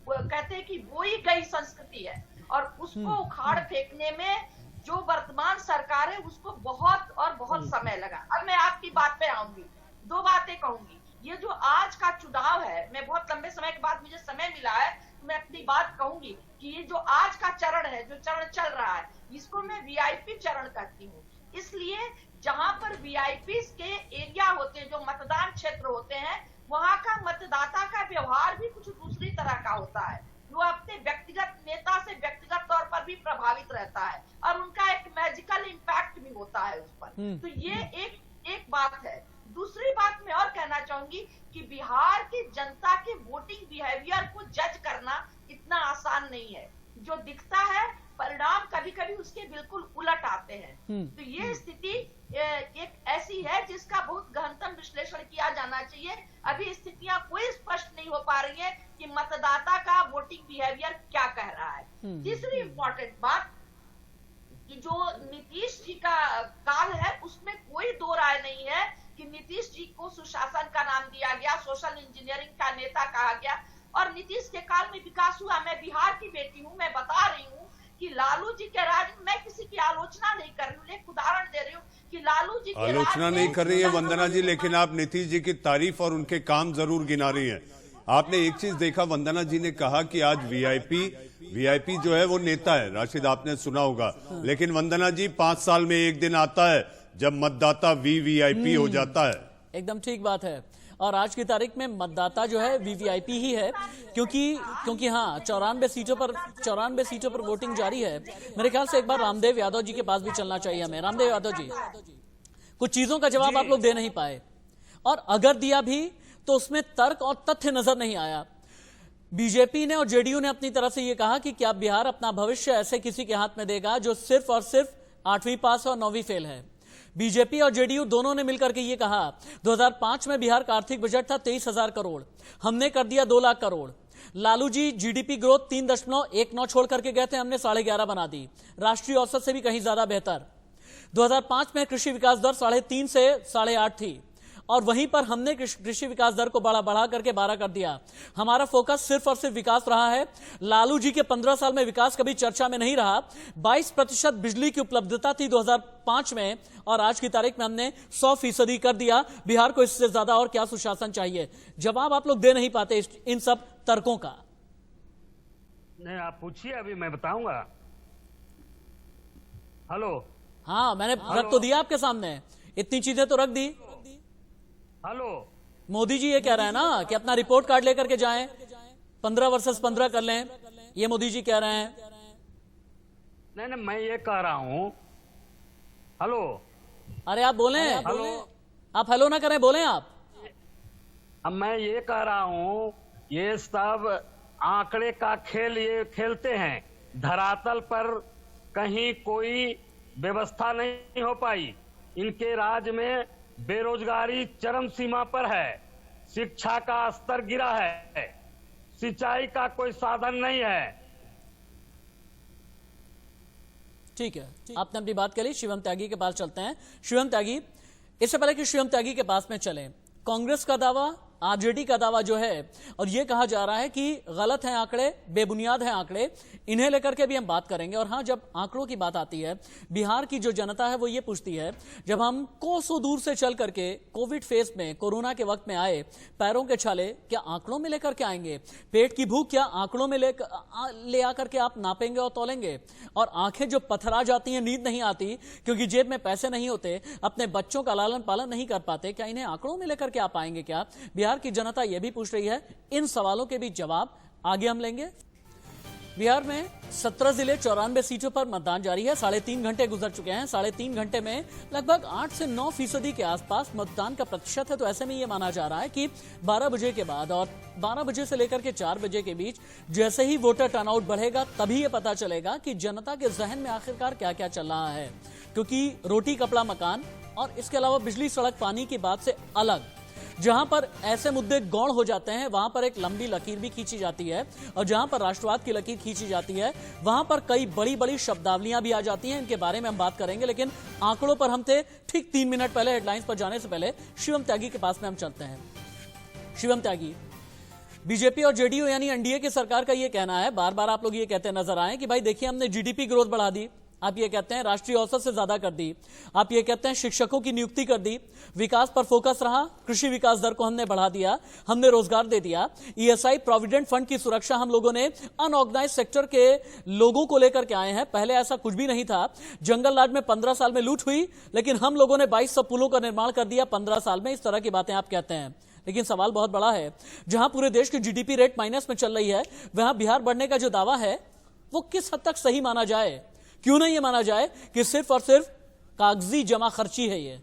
कहते हैं कि बोई गई संस्कृति है और उसको उखाड़ फेंकने में जो वर्तमान सरकार है उसको बहुत समय लगा। अब मैं आपकी बात पे आऊंगी, 2 बातें कहूंगी। ये जो आज का चुनाव है, मैं बहुत लंबे समय के बाद मुझे समय मिला है तो मैं अपनी बात कहूंगी कि ये जो आज का चरण है, जो चरण चल रहा है, इसको मैं वीआईपी चरण कहती हूँ। इसलिए जहां पर वीआईपी के एरिया होते हैं, जो मतदान क्षेत्र होते हैं, वहां का मतदाता का व्यवहार भी कुछ दूसरी तरह का होता है। वो अपने व्यक्तिगत नेता से व्यक्तिगत तौर पर भी प्रभावित रहता है और उनका एक मैजिकल इम्पैक्ट भी होता है उस पर। तो ये एक बात है। दूसरी बात मैं और कहना चाहूंगी कि बिहार की जनता के वोटिंग बिहेवियर को जज करना इतना आसान नहीं है। जो दिखता है परिणाम कभी कभी उसके बिल्कुल उलट आते हैं। तो ये स्थिति एक ऐसी है जिसका बहुत गहनतम विश्लेषण किया जाना चाहिए। अभी स्थितियां कोई स्पष्ट नहीं हो पा रही है कि मतदाता का वोटिंग बिहेवियर क्या कह रहा है। तीसरी इंपॉर्टेंट बात कि जो नीतीश जी का काल है, उसमें कोई दो राय नहीं है कि नीतीश जी को सुशासन का नाम दिया गया, सोशल इंजीनियरिंग का नेता कहा गया और नीतीश के काल में विकास हुआ। मैं बिहार की बेटी हूँ, मैं बता रही हूँ कि लालू जी के राज में, मैं किसी की आलोचना नहीं कर रही हूँ, एक उदाहरण दे रही हूँ कि लालू जी के
आलोचना
राज
नहीं
में
कर रही है
लालू
वंदना जी, लेकिन आप नीतीश जी की तारीफ और उनके काम जरूर गिना रही हैं। आपने एक चीज देखा, वंदना जी ने कहा कि आज वीआईपी जो है वो नेता है। राशिद, आपने सुना होगा, लेकिन वंदना जी 5 साल में एक दिन आता है जब मतदाता वीवीआईपी हो जाता है।
एकदम ठीक बात है। और आज की तारीख में मतदाता जो है वीवीआईपी ही है, क्योंकि हाँ 94 सीटों पर वोटिंग जारी है। मेरे ख्याल से एक बार रामदेव यादव जी के पास भी चलना चाहिए हमें। रामदेव यादव जी, कुछ चीजों का जवाब आप लोग दे नहीं पाए, और अगर दिया भी तो उसमें तर्क और तथ्य नजर नहीं आया। बीजेपी ने और जेडीयू ने अपनी तरफ से यह कहा कि क्या बिहार अपना भविष्य ऐसे किसी के हाथ में देगा जो सिर्फ और सिर्फ 8वीं पास और 9वीं फेल है। बीजेपी और जेडीयू दोनों ने मिलकर के ये कहा 2005 में बिहार का आर्थिक बजट था 23,000 करोड़, हमने कर दिया 2 लाख करोड़। लालू जी जीडीपी ग्रोथ 3.19 छोड़ करके गए थे, हमने 11.5 बना दी, राष्ट्रीय औसत से भी कहीं ज्यादा बेहतर। 2005 में कृषि विकास दर 3.5 से 8.5 थी, और वहीं पर हमने कृषि विकास दर को बढ़ा करके 12 कर दिया। हमारा फोकस सिर्फ और सिर्फ विकास रहा है। लालू जी के 15 साल में विकास कभी चर्चा में नहीं रहा। 22% बिजली की उपलब्धता थी 2005 में, और आज की तारीख में हमने 100% कर दिया। बिहार को इससे ज्यादा और क्या सुशासन चाहिए? जवाब आप लोग दे नहीं पाते इन सब तर्कों का।
नहीं, आप पूछिए, अभी मैं बताऊंगा। हेलो।
हाँ, मैंने रख तो दिया आपके सामने, इतनी चीजें तो रख दी।
हेलो।
मोदी जी ये कह रहे हैं ना कि अपना रिपोर्ट कार्ड लेकर के जाएं, 15 वर्सेस 15 कर लें, ये मोदी जी कह रहे हैं।
नहीं, मैं ये कह रहा हूं। हेलो।
अरे आप बोलें।
हेलो।
आप हेलो ना करें, बोलें आप।
अब मैं ये कह रहा हूं, ये सब आंकड़े का खेल ये खेलते हैं। धरातल पर कहीं कोई व्यवस्था नहीं हो पाई। इनके राज में बेरोजगारी चरम सीमा पर है, शिक्षा का स्तर गिरा है, सिंचाई का कोई साधन नहीं है।
ठीक है, आपने अपनी बात करी। शिवम त्यागी के पास चलते हैं। शिवम त्यागी, इससे पहले कि शिवम त्यागी के पास में चलें, कांग्रेस का दावा, आरजेडी का दावा जो है, और यह कहा जा रहा है कि गलत हैं आंकड़े, बेबुनियाद हैं आंकड़े, इन्हें लेकर के भी हम बात करेंगे। और हाँ, जब आंकड़ों की बात आती है, बिहार की जो जनता है वो ये पूछती है, जब हम कोसों दूर से चल करके कोविड फेज में, कोरोना के वक्त में आए, पैरों के छाले क्या आंकड़ों में लेकर के आएंगे? पेट की भूख क्या आंकड़ों में ले आकर के आप नापेंगे और तोलेंगे? और आंखें जो पथरा जाती हैं, नींद नहीं आती क्योंकि जेब में पैसे नहीं होते, अपने बच्चों का लालन पालन नहीं कर पाते, क्या इन्हें आंकड़ों में लेकर के आप आएंगे? क्या बिहार की जनता यह भी पूछ रही है। इन सवालों के भी जवाब आगे हम लेंगे। बिहार में 17 जिले 94 सीटों पर मतदान जारी है। 3.5 घंटे गुजर चुके हैं। 3.5 घंटे में लगभग 8 से 9% के आसपास मतदान का प्रतिशत है। तो ऐसे में यह माना जा रहा है कि 12 बजे के बाद और 12 बजे से लेकर के 4 बजे के बीच जैसे ही वोटर टर्नआउट बढ़ेगा, तभी यह पता चलेगा कि जनता के जहन में आखिरकार क्या क्या चल रहा है। क्योंकि रोटी कपड़ा मकान और इसके अलावा बिजली सड़क पानी की बात से अलग, जहां पर ऐसे मुद्दे गौण हो जाते हैं, वहां पर एक लंबी लकीर भी खींची जाती है। और जहां पर राष्ट्रवाद की लकीर खींची जाती है, वहां पर कई बड़ी बड़ी शब्दावलियां भी आ जाती हैं। इनके बारे में हम बात करेंगे, लेकिन आंकड़ों पर हम थे ठीक 3 मिनट पहले। हेडलाइंस पर जाने से पहले शिवम त्यागी के पास में हम चलते हैं। शिवम त्यागी, बीजेपी और जेडीयू यानी एनडीए की सरकार का यह कहना है, बार बार आप लोग ये कहते नजर आए कि भाई देखिए हमने जीडीपी ग्रोथ बढ़ा दी, आप ये कहते हैं राष्ट्रीय औसत से ज्यादा कर दी, आप ये कहते हैं शिक्षकों की नियुक्ति कर दी, विकास पर फोकस रहा, कृषि विकास दर को हमने बढ़ा दिया, हमने रोजगार दे दिया, ईएसआई प्रोविडेंट फंड की सुरक्षा हम लोगों ने अनऑर्गेनाइज सेक्टर के लोगों को लेकर के आए हैं। पहले ऐसा कुछ भी नहीं था। जंगल राज में 15 साल में लूट हुई, लेकिन हम लोगों ने 2200 पुलों का निर्माण कर दिया 15 साल में। इस तरह की बातें आप कहते हैं, लेकिन सवाल बहुत बड़ा है। जहां पूरे देश की जीडीपी रेट माइनस में चल रही है, वहां बिहार बढ़ने का जो दावा है वो किस हद तक सही माना जाए? क्यों नहीं ये माना जाए कि सिर्फ और सिर्फ कागजी जमा खर्ची है ये?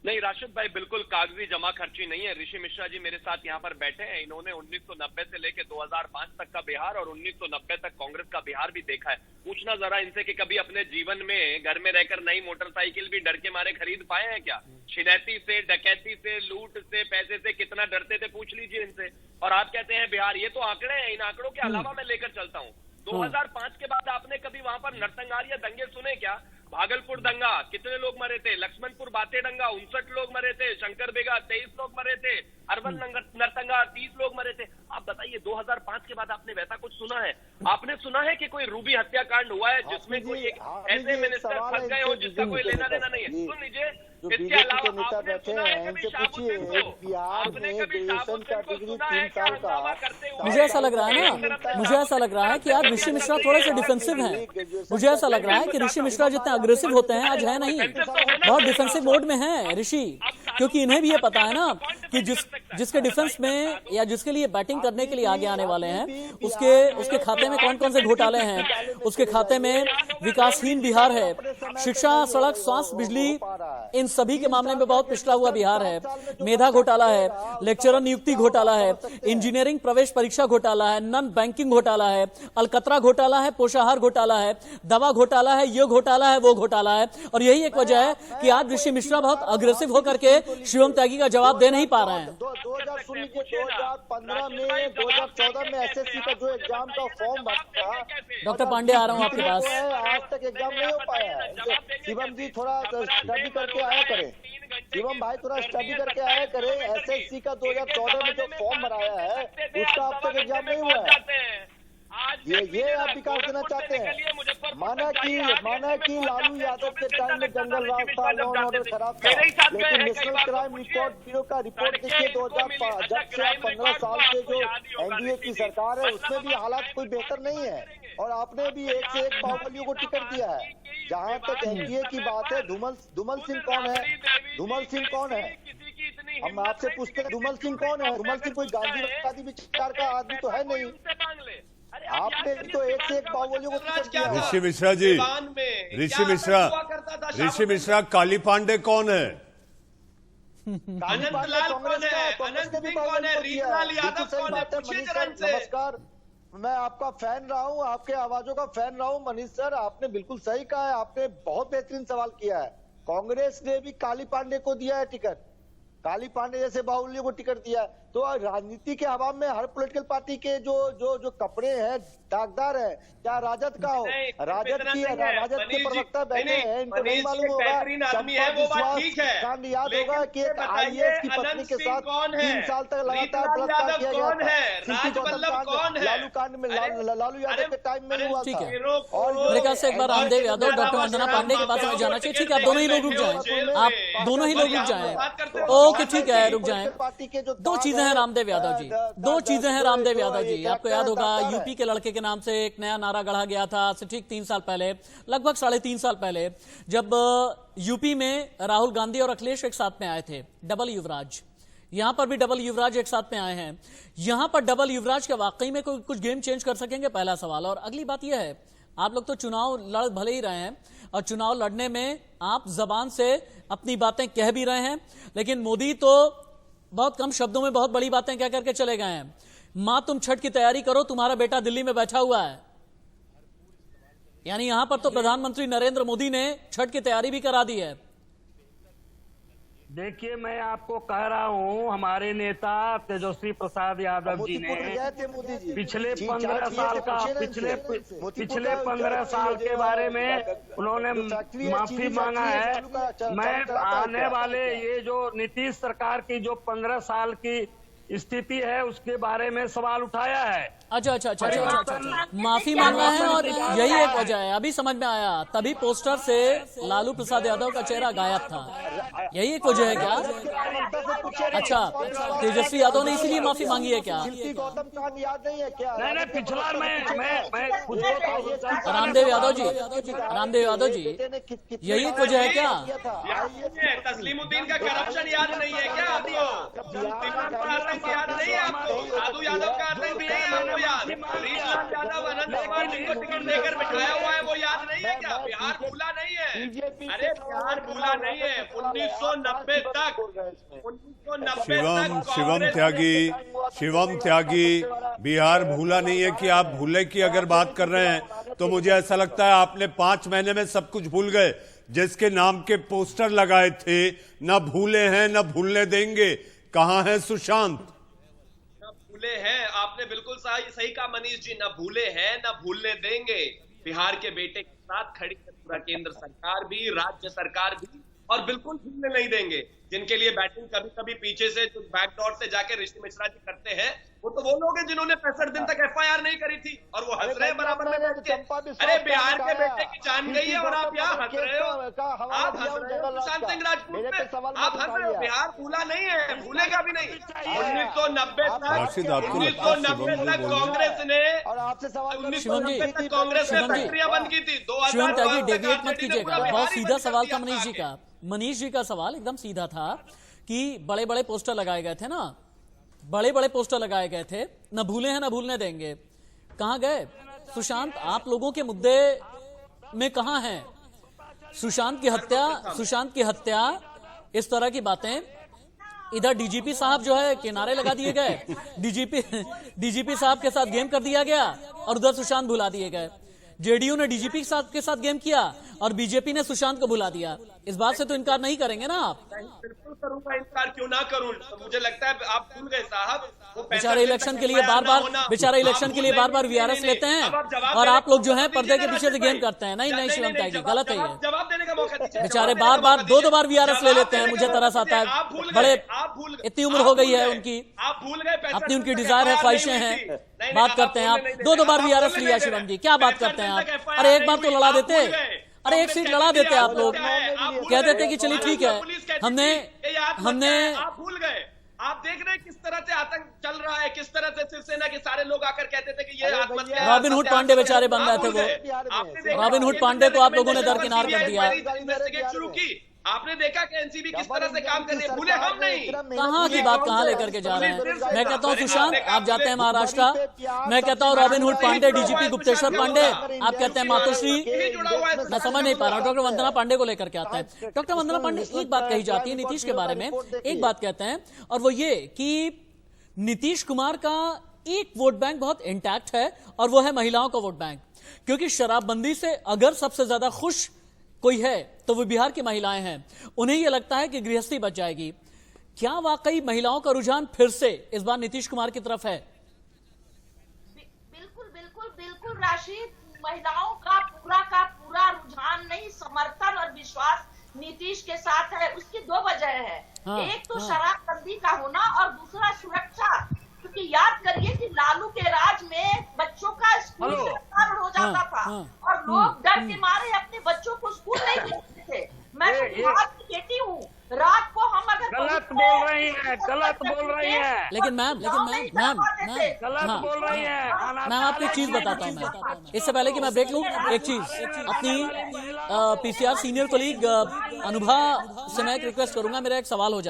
नहीं राशिद भाई, बिल्कुल कागजी जमा खर्ची नहीं है। ऋषि मिश्रा जी मेरे साथ यहाँ पर बैठे हैं। इन्होंने 1990 से लेकर 2005 तक का बिहार और 1990 तक कांग्रेस का बिहार भी देखा है। पूछना जरा इनसे कि कभी अपने जीवन में घर में रहकर नई मोटरसाइकिल भी डर के मारे खरीद पाए हैं क्या? छिनैती से, डकैती से, लूट से, पैसे से कितना डरते थे, पूछ लीजिए इनसे। और आप कहते हैं बिहार, ये तो आंकड़े हैं। इन आंकड़ों के अलावा मैं लेकर चलता हूँ 2005 के बाद आपने कभी वहां पर नरसंहार या दंगे सुने क्या? भागलपुर दंगा, कितने लोग मरे थे? लक्ष्मणपुर बाते दंगा, 59 लोग मरे थे। शंकर बेगा 23 लोग मरे थे। अरबन नरसंगा 30 लोग मरे थे। आप बताइए 2005 के बाद आपने वैसा कुछ सुना है? आपने सुना है कि कोई रूबी हत्याकांड हुआ है जिसमें कोई ऐसे मिनिस्टर फंस गए हो जिसका कोई लेना देना नहीं है? सुन लीजिए, इसके अलावा आपने सुना है कभी शाहबुद्दीन को? आपने कभी शाहबुद्दीन को सुना है कि हंगामा करते हुए?
मुझे ऐसा लग रहा है ना, मुझे ऐसा लग रहा है कि आज ऋषि मिश्रा थोड़े से डिफेंसिव हैं। मुझे ऐसा लग रहा है कि ऋषि मिश्रा जितने अग्रेसिव होते हैं आज है नहीं, बहुत डिफेंसिव मोड में है ऋषि, क्योंकि इन्हें भी ये पता है ना कि जिसके डिफेंस में या जिसके लिए बैटिंग करने के लिए आगे आने वाले हैं उसके खाते में कौन कौन से घोटाले हैं। उसके खाते में विकासहीन बिहार है, शिक्षा, सड़क, स्वास्थ्य, बिजली, इन सभी के मामले में बहुत पिछड़ा हुआ बिहार है। मेधा घोटाला है, लेक्चरर नियुक्ति घोटाला है, इंजीनियरिंग प्रवेश परीक्षा घोटाला है, नॉन बैंकिंग घोटाला है, अलकतरा घोटाला है, पोषाहार घोटाला है, दवा घोटाला है, ये घोटाला है, वो घोटाला है। और यही एक वजह है कि आज ऋषि मिश्रा बहुत अग्रेसिव होकर के शिवम त्यागी का जवाब दे नहीं पा रहे हैं।
2015 में 2014 में एसएससी का जो एग्जाम का फॉर्म भरा था,
डॉक्टर पांडे आ रहा हूं आपके पास।
आज तक एग्जाम नहीं हो पाया है। शिवम जी थोड़ा स्टडी करके आया करें, शिवम भाई थोड़ा स्टडी करके आया करें। एसएससी का 2014 में जो फॉर्म भराया है उसका अब तक एग्जाम नहीं हुआ है। ये आप विकास देना चाहते हैं। माना कि लालू यादव के टाइम में जंगल राज था, लॉ एंड ऑर्डर खराब था, लेकिन नेशनल क्राइम रिकॉर्ड ब्यूरो का रिपोर्ट देखिए 2005 जब से 15 साल से जो एनडीए की सरकार है उसमें भी हालात कोई बेहतर नहीं है। और आपने भी एक से एक बाहुबलियों को टिकट दिया है। जहां तक एनडीए की बात है, धूमल सिंह कौन है? धूमल सिंह कौन है? हम आपसे पूछते हैं धूमल सिंह कौन है? धूमल सिंह कोई गांधीवादी विचार का आदमी तो है नहीं। आपने भी तो एक से एक बाहुबलियों को टिकट दिया।
ऋषि मिश्रा जी, ऋषि मिश्रा, काली पांडे कौन है?
नमस्कार, मैं आपका फैन रहा हूँ, आपके आवाजों का फैन रहा हूँ। मनीष सर, आपने बिल्कुल सही कहा है, आपने बहुत बेहतरीन सवाल किया है। कांग्रेस ने भी काली पांडे को दिया है टिकट, काली पांडे जैसे बाहुबलियों को टिकट दिया। तो राजनीति के हवा में हर पॉलिटिकल पार्टी के जो कपड़े हैं दागदार है, क्या राजद का हो, राजद के प्रवक्ता बैठे हैं, इनको नहीं मालूम होगा। कांड याद होगा कि एक आईएएस की पत्नी के साथ 3 साल तक लगातार बलात्कार किया गया था। लालू कांड में लालू यादव के टाइम में हुआ था।
और मेरे ख्याल से एक बार रामदेव यादव, डॉक्टर वंदना पांडे के पास हमें जाना चाहिए। ठीक है, आप दोनों ही लोग रुक जाएं, आप दोनों ही लोग रुक जाएं। ओके ठीक है, रुक जाएं। दो चीजें हैं रामदेव यादव जी, दो चीजें हैं रामदेव यादव जी। आपको याद होगा यूपी के लड़के के नाम से एक नया नारा गढ़ा गया था आज से ठीक 3 साल पहले, लगभग 3.5 साल पहले, जब यूपी में राहुल गांधी और अखिलेश एक साथ में आए थे, डबल युवराज। यहां पर भी डबल युवराज एक साथ में आए हैं। यहां पर डबल युवराज के वाकई में कोई कुछ गेम चेंज कर सकेंगे, पहला सवाल। और अगली बात यह है, आप लोग तो चुनाव लड़ भले ही रहे हैं और चुनाव लड़ने में आप जबान से अपनी बातें कह भी रहे हैं, लेकिन मोदी तो बहुत कम शब्दों में बहुत बड़ी बातें कह करके चले गए हैं। मां तुम छठ की तैयारी करो, तुम्हारा बेटा दिल्ली में बैठा हुआ है। यानी यहां पर तो प्रधानमंत्री नरेंद्र मोदी ने छठ की तैयारी भी करा दी है।
देखिए, मैं आपको कह रहा हूं, हमारे नेता तेजस्वी प्रसाद यादव जी ने पिछले 15 साल के बारे में उन्होंने माफी मांगा है। मैं आने वाले ये जो नीतीश सरकार की जो 15 साल की स्थिति है उसके बारे में सवाल उठाया है।
अच्छा, माफी मांगा है और यही एक वजह है, अभी समझ में आया। तभी पोस्टर से लालू प्रसाद यादव का चेहरा गायब था, यही एक वजह है क्या? अच्छा, तेजस्वी यादव ने इसीलिए माफी मांगी है क्या?
नहीं, पिछला मैं
रामदेव यादव जी, यही एक वजह है क्या?
तस्लीमुद्दीन का करप्शन याद नहीं है क्या आपको? याद नहीं है आपको? साधु यादव का आतंक भी है आपको याद? ऋषिलाल यादव, अनंत कुमार जिनको टिकट देकर बिठाया हुआ है वो याद नहीं है क्या? बिहार भूला नहीं है। अरे बिहार भूला नहीं है। 1990 तक
शिवम त्यागी, बिहार भूला नहीं है कि आप भूले की अगर बात कर रहे हैं तो मुझे ऐसा लगता है आपने 5 महीने में सब कुछ भूल गए। जिसके नाम के पोस्टर लगाए थे, न भूले हैं न भूलने देंगे। कहां है सुशांत?
न भूले हैं, आपने बिल्कुल सही कहा मनीष जी, न भूले हैं न भूलने देंगे। बिहार के बेटे के साथ खड़ी पूरा केंद्र सरकार भी, राज्य सरकार भी, और बिल्कुल झूलने नहीं देंगे। जिनके लिए बैटिंग कभी कभी पीछे से जो बैकडोर से जाके ऋषि मिश्रा जी करते हैं, वो तो वो लोग हैं जिन्होंने 65 दिन तक FIR नहीं करी थी और वो हंस रहे हैं बराबर में बैठ के। अरे बिहार के बेटे की जान गई है और आप यहाँ हंस रहे हो, आप हंस रहे हो सुशांत सिंह राजपूत पे, आप हंस रहे हो। बिहार भूला नहीं है, भूलेगा भी नहीं। 1990 तक कांग्रेस ने 1990 तक कांग्रेस ने फैक्ट्रियां बंद की थी। 2012
डेविएट मत कीजिएगा, बहुत सीधा सवाल था मनीष जी का। मनीष जी का सवाल एकदम सीधा था कि बड़े बड़े पोस्टर लगाए गए थे ना, बड़े बड़े पोस्टर लगाए गए थे, न भूले हैं न भूलने देंगे। कहां गए सुशांत? आप लोगों के मुद्दे में कहां हैं? सुशांत की हत्या, इस तरह की बातें। इधर डीजीपी साहब जो है किनारे लगा दिए गए, डीजीपी साहब के साथ गेम कर दिया गया और उधर सुशांत भुला दिए गए। जेडीयू ने डीजीपी के साथ गेम किया और बीजेपी ने सुशांत को भुला दिया। इस बात से तो इनकार नहीं करेंगे ना आप?
बिल्कुल करूंगा, इनकार क्यों ना करूं। तो मुझे लगता है आप भूल गए साहब, वो
बेचारे इलेक्शन के लिए बार बार वीआरएस लेते हैं और आप लोग जो है पर्दे के पीछे से गेम करते हैं। नहीं शिवम त्यागी, गलत है ये।
जवाब देने का मौका दीजिए।
बेचारे बार दो बार वीआरएस ले लेते हैं, मुझे तरस आता है। बड़े इतनी उम्र हो गई है उनकी,
आप भूल गए,
अपनी उनकी डिजायर है, ख्वाहिशें हैं, बात करते हैं आप। दो बार वीआरएस लिया शिवम जी, क्या बात करते हैं आप? अरे एक बार तो लड़ा देते, अरे एक सीट लड़ा देते आप लोग, कह देते कि चलिए ठीक है। हमने
आप भूल गए। आप देख रहे हैं किस तरह से आतंक चल रहा है, किस तरह से शिवसेना के सारे लोग आकर कहते थे कि ये आत्महत्या।
रॉबिन हुड पांडे बेचारे बन रहे थे वो, रॉबिन हुड पांडे को आप लोगों ने दरकिनार कर दिया।
इन्वेस्टिगेट शुरू की, आपने देखा कि एनसीबी किस तरह से काम कर रही है, भूले हम नहीं।
कहाँ की बात कहाँ लेकर के जा रहे हैं? मैं कहता हूँ सुशांत आप जाते हैं महाराष्ट्र, मैं कहता हूँ Robin Hood Pandey, DGP Gupteshwar Pandey, आप कहते हैं मातोश्री। मैं समझ नहीं पा रहा हूँ। डॉक्टर वंदना पांडे को लेकर के आते हैं। डॉक्टर वंदना पांडे, एक बात कही जाती है नीतीश के बारे में, एक बात कहते हैं और वो ये कि नीतीश कुमार का एक वोट बैंक बहुत इंटैक्ट है और वो है महिलाओं का वोट बैंक। क्योंकि शराबबंदी से अगर सबसे ज्यादा खुश कोई है तो वो बिहार की महिलाएं हैं। उन्हें यह लगता है कि गृहस्थी बच जाएगी। क्या वाकई महिलाओं का रुझान फिर से इस बार नीतीश कुमार की तरफ है?
बिल्कुल राशिद, महिलाओं का पूरा रुझान नहीं, समर्थन और विश्वास नीतीश के साथ है। उसकी दो वजह है। एक तो शराबबंदी का होना और दूसरा सुरक्षा। क्योंकि याद करिए कि लालू के राज में बच्चों का स्कूल से अपहरण हो जाता था और लोग डर के मारे अपने बच्चों को स्कूल नहीं भेजते थे। मैं तो बिहार की बेटी हूँ, रात को हम अगर
गलत बोल रही है।
लेकिन मैम
गलत बोल रही है।
मैं आपको एक चीज बताता हूँ। मैं इससे पहले कि मैं ब्रेक लूँ, एक चीज अपनी पीसीआर सीनियर कोलीग अनुभा से मैं एक रिक्वेस्ट करूंगा, मेरा एक सवाल हो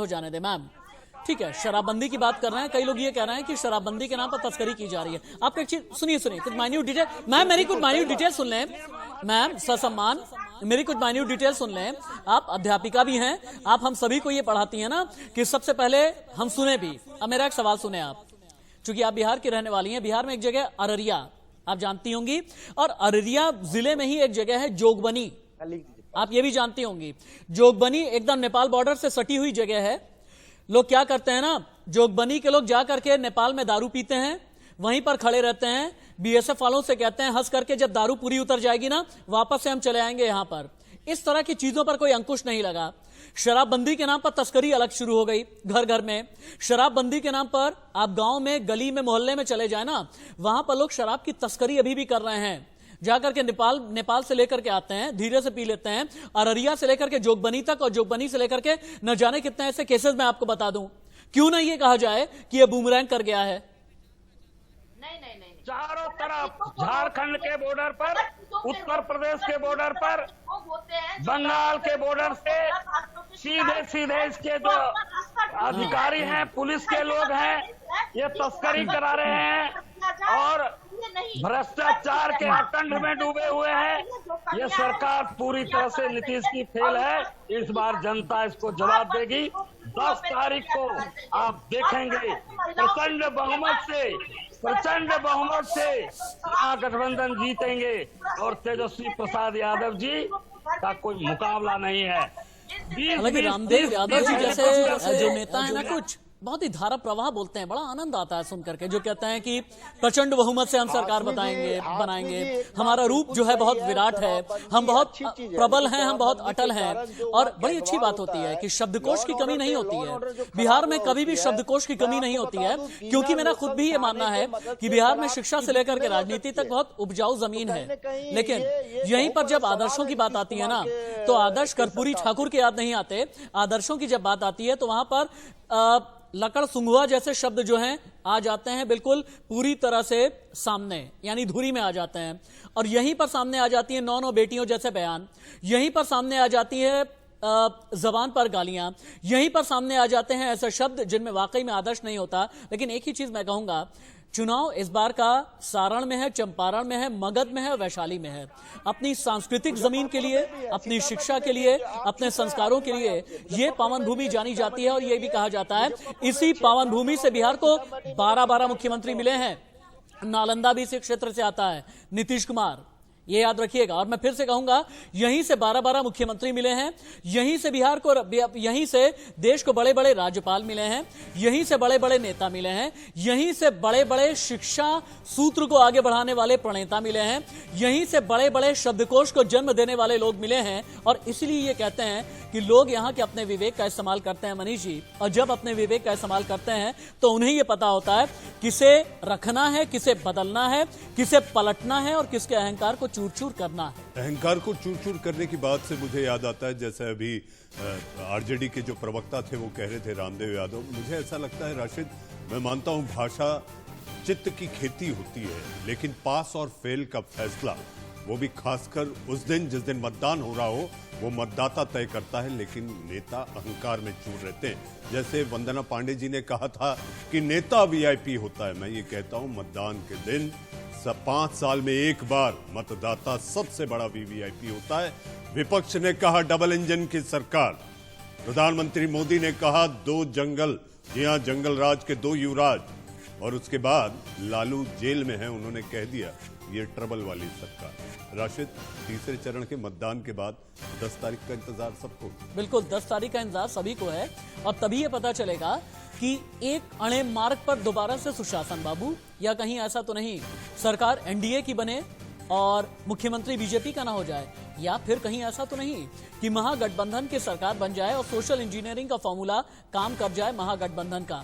जाने दे मैम। ठीक है, शराबबंदी की बात कर रहे हैं, कई लोग ये कह रहे हैं कि शराबबंदी के नाम पर तस्करी की जा रही है। आप एक चीज सुनिए, कुछ माइन्यूट डिटेल मैम, मेरी कुछ माइन्यूट डिटेल सुन लें मैम, ससम्मान मेरी कुछ माइन्यूट डिटेल सुन लें। आप अध्यापिका भी हैं, आप हम सभी को ये पढ़ाती हैं ना कि सबसे पहले हम सुने भी। अब मेरा एक सवाल सुने आप, चूंकि आप बिहार की रहने वाली हैं। बिहार में एक जगह अररिया आप जानती होंगी, और अररिया जिले में ही एक जगह है जोगबनी, आप ये भी जानती होंगी। जोगबनी एकदम नेपाल बॉर्डर से सटी हुई जगह है। लोग क्या करते हैं ना, जोगबनी के लोग जाकर के नेपाल में दारू पीते हैं, वहीं पर खड़े रहते हैं, बीएसएफ वालों से कहते हैं हंस करके जब दारू पूरी उतर जाएगी ना वापस से हम चले आएंगे यहां पर। इस तरह की चीजों पर कोई अंकुश नहीं लगा। शराबबंदी के नाम पर तस्करी अलग शुरू हो गई घर घर में। शराबबंदी के नाम पर आप गांव में, गली में, मोहल्ले में चले जाए ना, वहां पर लोग शराब की तस्करी अभी भी कर रहे हैं। जाकर के नेपाल से लेकर के आते हैं, धीरे से पी लेते हैं। अररिया से लेकर के जोगबनी तक और जोगबनी से लेकर के न जाने कितने ऐसे केसेस मैं आपको बता दूं। क्यों ना ये कहा जाए कि ये बूमरैंग कर गया है।
नहीं, चारों तरफ, झारखंड के बॉर्डर पर, उत्तर प्रदेश के बॉर्डर पर, बंगाल के बॉर्डर से सीधे इसके जो अधिकारी हैं, पुलिस के लोग हैं, ये तस्करी करा रहे हैं और भ्रष्टाचार के अखंड में डूबे हुए हैं। ये सरकार पूरी तरह से नीतीश की फेल है। इस बार जनता इसको जवाब देगी। 10 तारीख को आप देखेंगे प्रचंड बहुमत से महागठबंधन जीतेंगे और तेजस्वी प्रसाद यादव जी का कोई मुकाबला नहीं है।
हालांकि रामदेव यादव जी जैसे जो नेता है ना, कुछ बहुत ही धारा प्रवाह बोलते हैं, बड़ा आनंद आता है सुनकर के, जो कहते हैं कि प्रचंड बहुमत से हम सरकार बनाएंगे, हमारा रूप जो है बहुत विराट है, हम बहुत प्रबल हैं, हम बहुत अटल हैं। और बड़ी अच्छी बात होती है कि शब्दकोश की कमी नहीं होती है बिहार में, कभी भी शब्दकोश की कमी नहीं होती है, क्योंकि मेरा खुद भी ये मानना है कि बिहार में शिक्षा से लेकर के राजनीति तक बहुत उपजाऊ जमीन है। लेकिन यहीं पर जब आदर्शों की बात आती है ना, तो आदर्श कर्पूरी ठाकुर के याद नहीं आते। आदर्शों की जब बात आती है तो वहां पर लकड़ सुंघुआ जैसे शब्द जो हैं आ जाते हैं बिल्कुल पूरी तरह से सामने, यानी धुरी में आ जाते हैं। और यहीं पर सामने आ जाती है 9 बेटियों जैसे बयान, यहीं पर सामने आ जाती है जबान पर गालियां, यहीं पर सामने आ जाते हैं ऐसे शब्द जिनमें वाकई में आदर्श नहीं होता। लेकिन एक ही चीज मैं कहूंगा, चुनाव इस बार का सारण में है, चंपारण में है, मगध में है, वैशाली में है। अपनी सांस्कृतिक जमीन के लिए, अपनी शिक्षा के लिए, अपने संस्कारों के लिए ये पावन भूमि जानी जाती है। और ये भी कहा जाता है इसी पावन भूमि से बिहार को 12 मुख्यमंत्री मिले हैं। नालंदा भी इसी क्षेत्र से आता है, नीतीश कुमार, ये याद रखिएगा। और मैं फिर से कहूंगा, यहीं से 12 मुख्यमंत्री मिले हैं, यहीं से बिहार को, यहीं से देश को बड़े बड़े राज्यपाल मिले हैं, यहीं से बड़े बड़े नेता मिले हैं, यहीं से बड़े बड़े शिक्षा सूत्र को आगे बढ़ाने वाले प्रणेता मिले हैं, यहीं से बड़े बड़े शब्दकोश को जन्म देने वाले लोग मिले हैं। और इसलिए ये कहते हैं कि लोग यहाँ के अपने विवेक का इस्तेमाल करते हैं मनीष जी। और जब अपने विवेक का इस्तेमाल करते हैं तो उन्हें ये पता होता है किसे रखना है, किसे बदलना है, किसे पलटना है और किसके अहंकार को चूर चूर करना है।
अहंकार को चूर चूर करने की बात से मुझे याद आता है, जैसे अभी आरजेडी के जो प्रवक्ता थे वो कह रहे थे, रामदेव यादव, मुझे ऐसा लगता है राशिद, मैं मानता हूं भाषा चित्त की खेती होती है, लेकिन पास और फेल का फैसला वो भी खासकर उस दिन जिस दिन मतदान हो रहा हो वो मतदाता तय करता है, लेकिन नेता अहंकार में चूर रहते हैं। जैसे वंदना पांडे जी ने कहा था कि नेता वीआईपी होता है, मैं ये कहता हूं मतदान के दिन 5 साल में एक बार मतदाता सबसे बड़ा वीवीआईपी होता है। विपक्ष ने कहा डबल इंजन की सरकार, प्रधानमंत्री मोदी ने कहा 2 जंगल, जी हां, जंगल राज के 2 युवराज, और उसके बाद लालू जेल में है, उन्होंने कह दिया ये ट्रबल वाली सरकार। राशिद, तीसरे चरण के मतदान के बाद 10 तारीख का इंतजार सबको,
बिल्कुल 10 तारीख का इंतजार सभी को है। और तभी ये पता चलेगा कि एक अणे मार्ग पर दोबारा से सुशासन बाबू, या कहीं ऐसा तो नहीं सरकार एनडीए की बने और मुख्यमंत्री बीजेपी का ना हो जाए, या फिर कहीं ऐसा तो नहीं कि महागठबंधन की सरकार बन जाए और सोशल इंजीनियरिंग का फॉर्मूला काम कर जाए महागठबंधन का।